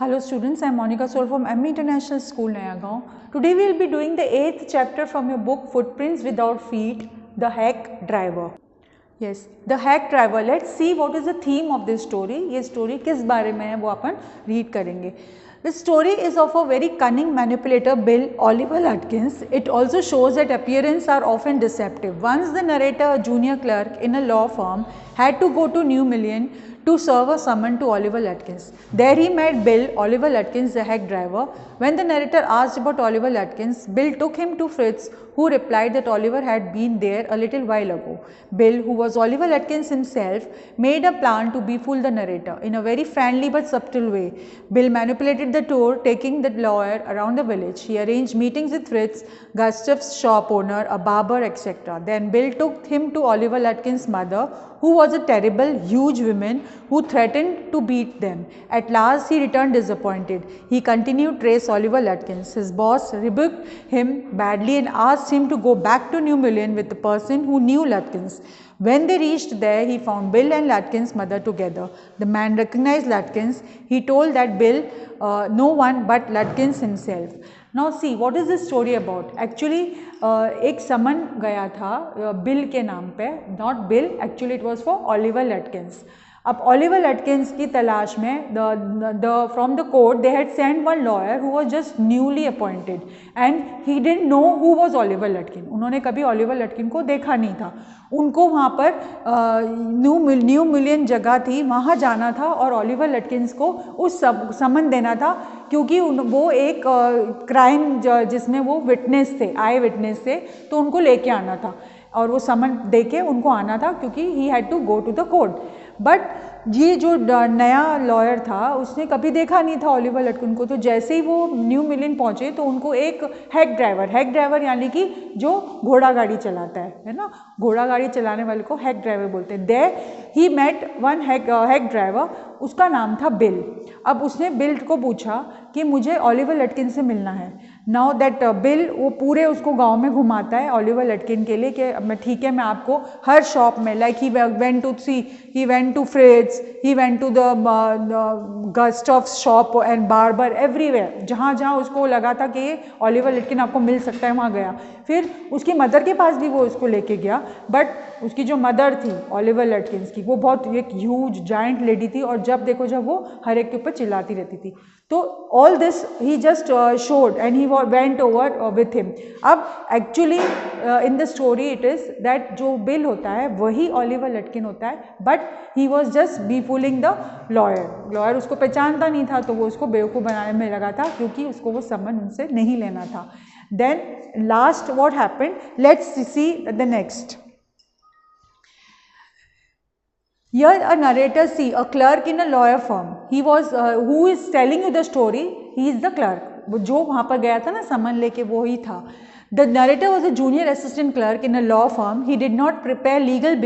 Hello students, I am Monica Sol from M International School, Nayagaon. Today we will be doing the 8th chapter from your book Footprints Without Feet, The Hack Driver. Yes, The Hack Driver. Let's see what is the theme of this story. ये story किस बारे में है वो अपन read करेंगे. The story is of a very cunning manipulator, Bill Oliver Lutkins. It also shows that appearances are often deceptive. Once the narrator, a junior clerk in a law firm, had to go to New Million to serve a summon to Oliver Lutkins. There he met Bill, Oliver Lutkins, the hack driver. When the narrator asked about Oliver Lutkins, Bill took him to Fritz, who replied that Oliver had been there a little while ago. Bill, who was Oliver Lutkins himself, made a plan to befool the narrator in a very friendly but subtle way. Bill manipulated the tour, taking the lawyer around the village. He arranged meetings with Fritz, Gustav's shop owner, a barber, etc. Then Bill took him to Oliver Lutkins' mother, who was a terrible, huge woman who threatened to beat them. At last he returned disappointed. He continued to trace Oliver Lutkins. His boss rebuked him badly and asked him to go back to New Million with the person who knew Lutkins. When they reached there, he found Bill and Lutkins' mother together. The man recognized Lutkins. He told that Bill, no one but Lutkins himself. Now see, what is this story about? Actually, एक समन गया था bill के नाम पे, not Bill, actually it was for Oliver Lutkins. अब Oliver Lutkins की तलाश में from the court they had sent one lawyer who was just newly appointed and he didn't know who was Oliver Lutkin. उन्होंने कभी Oliver Lutkin को देखा नहीं था. उनको वहाँ पर न्यू मिलियन जगह थी, वहाँ जाना था और ऑलिवर लटकिंस को उस समन देना था क्योंकि वो एक क्राइम जिसमें वो विटनेस थे, आई विटनेस थे, तो उनको लेके आना था और वो समन देके उनको आना था क्योंकि he had to go to the court. But ये जो नया लॉयर था उसने कभी देखा नहीं था ऑलिवर लटकिन को, तो जैसे ही वो न्यू मिलियन पहुंचे तो उनको एक हैक ड्राइवर यानी कि जो घोड़ा गाड़ी चलाता है ना, घोड़ा गाड़ी चलाने वाले को हैक ड्राइवर बोलते हैं. There he met one hack driver, उसका नाम था बिल. अब उसने बिल को पूछा कि मुझे ऑलिवर लटकिन से मिलना है. नाउ दैट बिल वो पूरे उसको गांव में घुमाता है ऑलिवर लटकिन के लिए कि मैं ठीक है, मैं आपको हर शॉप में like he went to Fritz, he went to the Gustoff's shop and barber, everywhere, जहाँ जहाँ उसको लगा था कि ऑलिवर लटकिन आपको मिल सकता है वहाँ गया. फिर उसकी मदर के पास भी वो उसको लेके गया, बट उसकी जो मदर थी ऑलिवर लटकिन्स की वो बहुत एक ह्यूज जाइंट लेडी थी और जब वो हर एक के ऊपर चिल्लाती रहती थी. तो all this he just showed and he went over with him. अब actually in the story it is that जो बिल होता है वही ऑलिवर लटकिन होता है, but he was just befooling the lawyer उसको पहचानता नहीं था, तो वो उसको बेवकूफ़ बनाने में लगा था क्योंकि उसको वो समन उनसे नहीं लेना था. Then last what happened, let's see the next. Here a narrator see a clerk in a lawyer firm. He was who is telling you the story. He is the clerk. वो जो वहाँ पर गया था ना समन लेके वो ही था. The narrator was a junior assistant clerk in a law firm. He did not prepare legal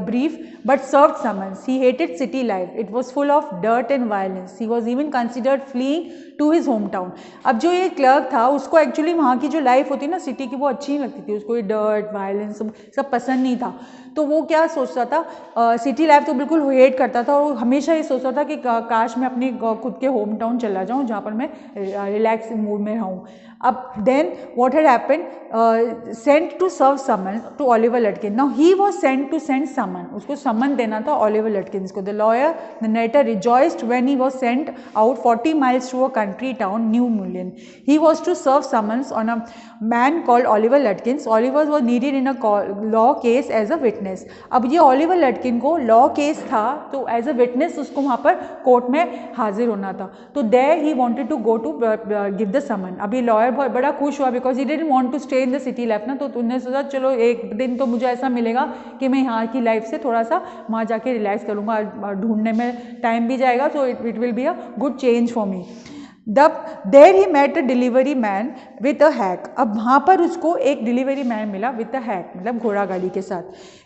brief but served summons. He hated city life. It was full of dirt and violence. He was even considered fleeing to his hometown. अब जो ये clerk था उसको actually वहाँ की जो life होती है ना सिटी की वो अच्छी नहीं लगती थी, उसको ये डर्ट वायलेंस सब पसंद नहीं था. तो वो क्या सोचता था, सिटी लाइफ तो बिल्कुल हेट करता था और हमेशा ये सोचता था कि काश मैं अपने खुद के होम टाउन चला जाऊँ जहाँ पर मैं रिलैक्स मूड में रहूँ. अब then what had happened, sent to serve summon to Oliver Lutkin. Now he was sent to send summon, उसको समन देना था ऑलिवर लटकिन को. The lawyer the narrator rejoiced when he was sent out 40 miles to a country town, New Million. He was to serve summons on a man called Oliver Lutkins. Oliver was needed in a law case as a witness. अब ये Oliver Lutkin को law case था तो as a witness उसको वहाँ पर court में हाजिर होना था. तो there he wanted to go to give the summon. अब ये लॉयर बहुत बड़ा खुश हुआ because he didn't want to stay in the city life ना, तो उन्होंने सोचा चलो एक दिन तो मुझे ऐसा मिलेगा कि मैं यहाँ की लाइफ से थोड़ा सा वहाँ जाके रिलैक्स करूँगा, ढूंढने में टाइम भी जाएगा, so it will be a good change for me. There he met a delivery man with a hack. अब वहाँ पर उसको एक डिलीवरी मैन मिला विथ अ हैक, मतलब घोड़ा गाड़ी के साथ.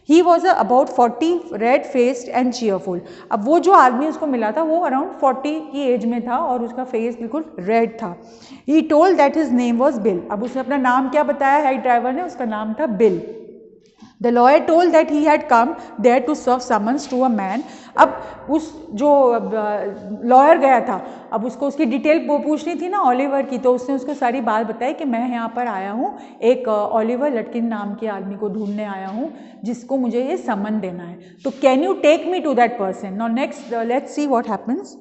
He was about 40, red faced and cheerful. अब वो जो आदमी उसको मिला था वो अराउंड 40 की एज में था और उसका फेस बिल्कुल रेड था. He told that his name was bill. अब उसने अपना नाम क्या बताया हैक ड्राइवर ने, उसका नाम था Bill. The lawyer told that he had come there to serve summons to a man. अब उस जो लॉयर गया था, अब उसको उसकी डिटेल पूछनी थी ना ऑलिवर की, तो उसने उसको सारी बात बताई कि मैं यहाँ पर आया हूँ, एक ऑलिवर लटकिन नाम के आदमी को ढूंढने आया हूँ जिसको मुझे ये समन देना है, तो can you take me to that person. Now next let's see what happens.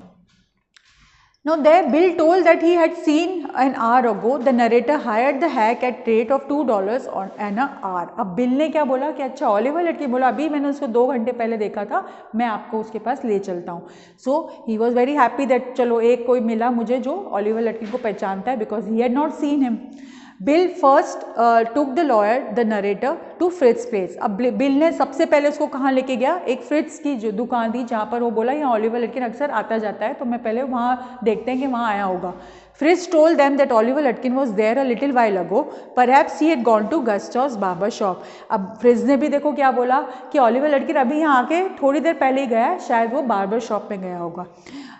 Now there Bill told that he had seen an hour ago the narrator hired the hack at rate of $2 on an hour। अब Bill ने क्या बोला कि अच्छा Oliver लटकिन बोला अभी मैंने उसको 2 घंटे पहले देखा था, मैं आपको उसके पास ले चलता हूँ। So he was very happy that चलो एक कोई मिला मुझे जो ऑलिवर लटकिन को पहचानता है, because he had not seen him. Bill first took the lawyer the narrator to Fritz place. अब बिल ने सबसे पहले उसको कहाँ लेके गया, एक फ्रिट्स की जो दुकान थी जहाँ पर वो बोला यहाँ ऑलिवर लटकिन अक्सर आता जाता है, तो मैं पहले वहाँ देखते हैं कि वहाँ आया होगा। Fritz told them that Oliver Lutkin was there a little while ago. Perhaps he had gone to Gustav's barber shop. अब फ्रिज ने भी देखो क्या बोला कि ऑलिवर लटकिन अभी यहाँ आके थोड़ी देर पहले ही गया है, शायद वो बार्बर शॉप में गया होगा।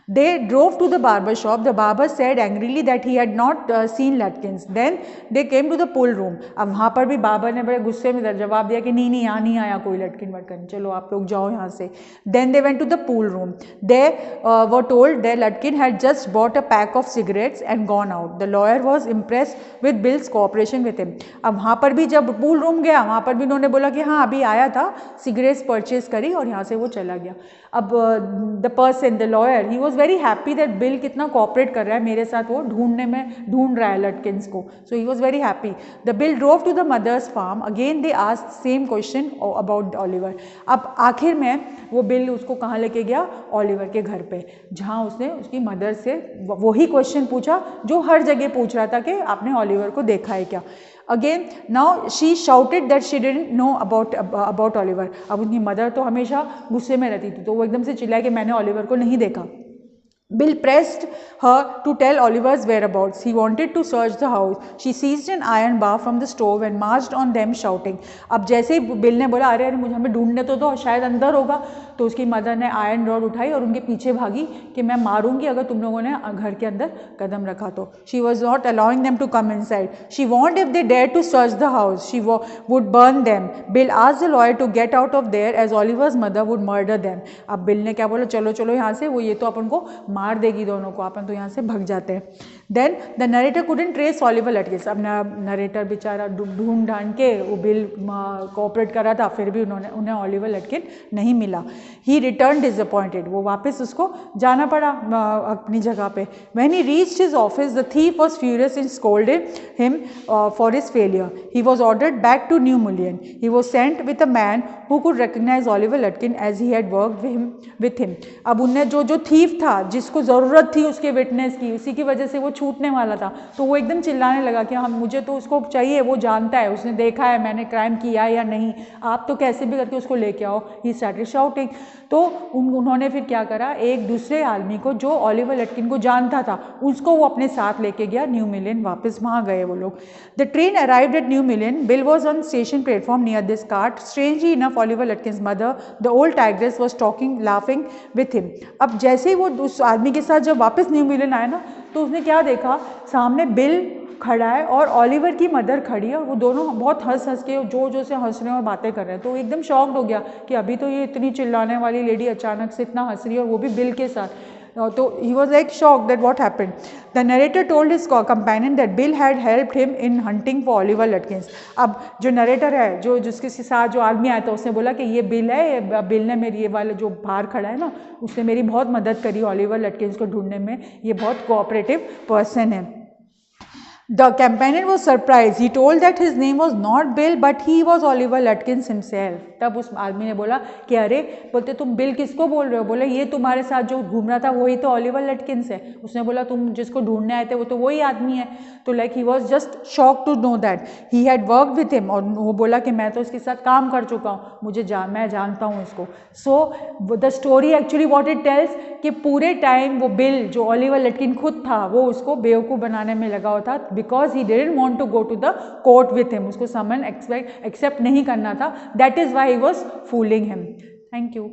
They drove to the barber shop. The barber said angrily that he had not seen Lutkins. Then they came to the pool room. अब वहाँ पर भी बाबर ने बड़े गुस्से में जवाब दिया कि नहीं यहाँ नहीं आया कोई लटकिन वटकिन, चलो आप लोग जाओ यहाँ से। Then they went to the pool room. They were told that Lutkin had just bought a pack of cigarettes and gone out. The lawyer was impressed with Bill's cooperation with him. अब वहाँ पर भी जब pool room गया वहाँ पर भी उन्होंने बोला कि हाँ अभी आया था, सिगरेट्स परचेज करी और यहाँ से वो चला गया। अब the person the lawyer he was very happy that bill कितना कोऑपरेट कर रहा है मेरे साथ, वो ढूंढ रहा है लटकिन्स को, so he was very happy. The Bill drove to the mother's farm. Again they asked same question about Oliver. अब आखिर में वो बिल उसको कहाँ लेके गया, ऑलिवर के घर पे, जहाँ उसने उसकी मदर से वही क्वेश्चन पूछा जो हर जगह पूछ रहा था कि आपने ऑलिवर को देखा है क्या। Again now she shouted that she didn't know about Oliver. अब उनकी मदर तो हमेशा गुस्से में रहती थी, तो वो एकदम से चिल्लाई कि मैंने ऑलिवर को नहीं देखा। Bill pressed her to tell Oliver's whereabouts. He wanted to search the house. She seized an iron bar from the stove and marched on them shouting. अब जैसे ही बिल ने बोला अरे अरे मुझे हमें ढूंढने तो दो, शायद अंदर होगा, तो उसकी मदर ने आयरन रॉड उठाई और उनके पीछे भागी कि मैं मारूंगी अगर तुम लोगों ने घर के अंदर कदम रखा तो। She was not allowing them to come inside. She warned if they dared to search the house, she would burn them. Bill asked the lawyer to get out of there as Oliver's mother would murder them. अब Bill ने क्या बोला, चलो चलो यहाँ से, वो ये तो अपन को मार देगी दोनों को, अपन तो यहाँ से भाग जाते हैं। Then the narrator couldn't trace Oliver Lutkin. अब नरेटर बेचारा ढूंढ ढांड के वो बिल कोऑपरेट कर रहा था, फिर भी उन्हें ऑलिवर लटकिन नहीं मिला। ही रिटर्न डिसअपॉइंटेड, वो वापस उसको जाना पड़ा अपनी जगह पे। When he reached his office the thief was furious and scolded him for his failure. He was ordered back to New Mullion. He was sent with a man who could recognise Oliver Lutkin as he had worked with him. अब उन्हें जो thief था जिसको ज़रूरत थी उसके witness की, उसी की वजह से वो छूटने वाला था, तो वो एकदम चिल्लाने लगा कि हम मुझे तो उसको चाहिए, वो जानता है, उसने देखा है मैंने क्राइम किया है या नहीं, आप तो कैसे भी करके उसको लेके आओ। He started shouting. तो उन्होंने फिर क्या करा, एक दूसरे आदमी को जो ऑलिवर लटकिन को जानता था उसको वो अपने साथ लेके गया न्यू मिलियन। वापस वहाँ गए वो लोग। The train arrived at New Mullion. Bill was on station platform near this cart. Strangely enough Oliver Lutkins mother the old tigress was talking laughing with him. अब जैसे ही वो उस आदमी के साथ जब वापस न्यू मिलियन आया ना, तो उसने क्या देखा, सामने बिल खड़ा है और ऑलिवर की मदर खड़ी है, और वो दोनों बहुत हंस के जो से हंस रहे हैं और बातें कर रहे हैं। तो एकदम शॉक्ड हो गया कि अभी तो ये इतनी चिल्लाने वाली लेडी अचानक से इतना हंस रही है और वो भी बिल के साथ। तो he was like shocked that what happened. The narrator told his companion that Bill had helped him in hunting for Oliver Lutkins. अब जो नरेटर है, जो जिसके साथ जो आदमी आया था, उसने बोला कि ये बिल है, बिल ने मेरी ये वाला जो बाहर खड़ा है ना, उसने मेरी बहुत मदद करी ऑलिवर लटकिन्स को ढूंढने में, ये बहुत कोऑपरेटिव पर्सन है। The companion was surprised. He told that his name was not Bill, but he was Oliver Lutkins himself. तब उस आदमी ने बोला कि अरे, बोलते तुम बिल किसको बोल रहे हो? बोले ये तुम्हारे साथ जो घूम रहा था वही तो ऑलिवर लटकिन्स है। उसने बोला तुम जिसको ढूंढने आए थे वो तो वही आदमी है। तो like he was just shock to know that he had work with him. और वो बोला कि मैं तो इसके साथ काम कर चुका हूँ, मैं जानता हूँ इसको। So the story actually what it tells कि पूरे टाइम वो बिल जो ऑलिवर लटकिन खुद था, वो उसको बेवकूफ़ बनाने में लगा हुआ था, because he didn't want to go to the court with him. उसको समन एक्सेप्ट नहीं करना था। That is why he was fooling him. Thank you.